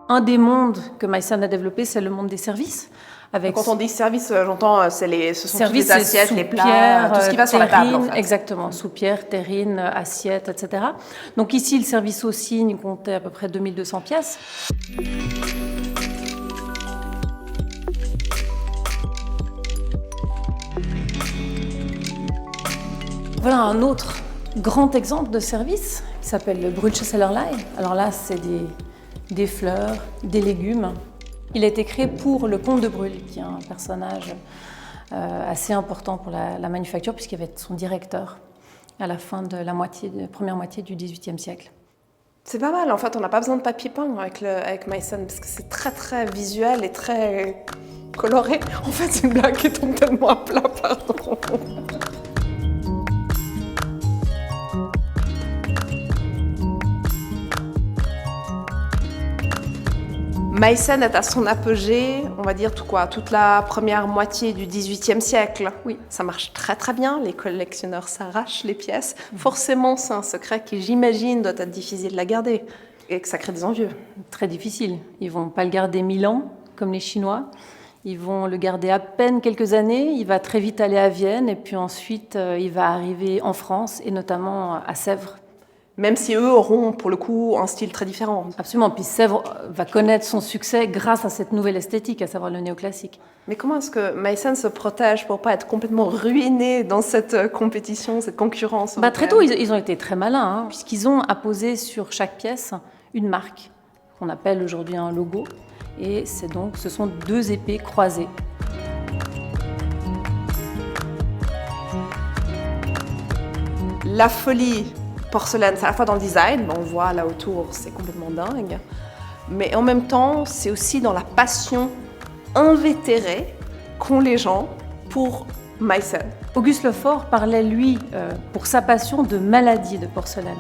Un des mondes que Meissen a développé, c'est le monde des services. Avec Quand on dit service, j'entends, ce sont toutes services, les assiettes, les plats, tout ce qui va sur la table, en fait. Exactement, soupières, terrines, assiettes, etc. Donc ici, le service au cygne comptait à peu près 2200 pièces. Voilà un autre grand exemple de service qui s'appelle le Brühlsesselerlei. Alors là, c'est des fleurs, des légumes. Il a été créé pour le comte de Brühl, qui est un personnage assez important pour la manufacture, puisqu'il va être son directeur à la fin de la première moitié du XVIIIe siècle. C'est pas mal, en fait, on n'a pas besoin de papier peint avec Meissen, parce que c'est très très visuel et très coloré. En fait, c'est une blague qui tombe tellement à plat, pardon. Meissen est à son apogée, on va dire toute la première moitié du XVIIIe siècle. Oui. Ça marche très très bien, les collectionneurs s'arrachent les pièces. Forcément, c'est un secret qui, j'imagine, doit être difficile à garder et que ça crée des envieux. Très difficile. Ils vont pas le garder 1000 ans, comme les Chinois. Ils vont le garder à peine quelques années. Il va très vite aller à Vienne et puis ensuite, il va arriver en France et notamment à Sèvres. Même si eux auront, pour le coup, un style très différent. Absolument. Puis Sèvres va connaître son succès grâce à cette nouvelle esthétique, à savoir le néoclassique. Mais comment est-ce que Meissen se protège pour pas être complètement ruiné dans cette compétition, cette concurrence? Très tôt, ils ont été très malins, puisqu'ils ont apposé sur chaque pièce une marque, qu'on appelle aujourd'hui un logo. Et ce sont 2 épées croisées. La folie porcelaine, c'est à la fois dans le design, on voit là autour, c'est complètement dingue, mais en même temps, c'est aussi dans la passion invétérée qu'ont les gens pour Meissen. Auguste Lefort parlait, lui, pour sa passion, de maladie de porcelaine.